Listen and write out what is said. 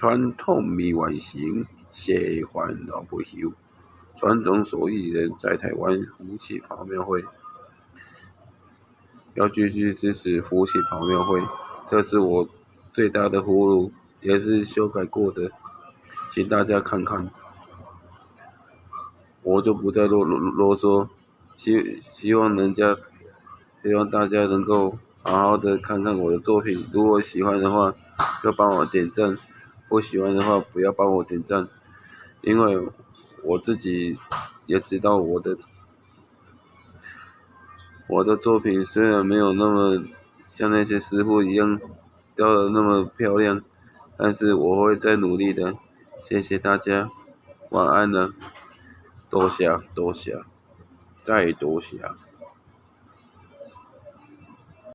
传统未完成，西番老不休。传统手艺人在台湾福气跑庙会，要继续支持福气跑庙会，这是我最大的呼噜，也是修改过的，请大家看看。我就不再啰嗦，希望大家能够好好的看看我的作品，如果喜欢的话就帮我点赞，不喜欢的话不要帮我点赞，因为我自己也知道我的作品虽然没有那么像那些师傅一样雕的那么漂亮，但是我会再努力的。谢谢大家，晚安了，多谢，再多谢。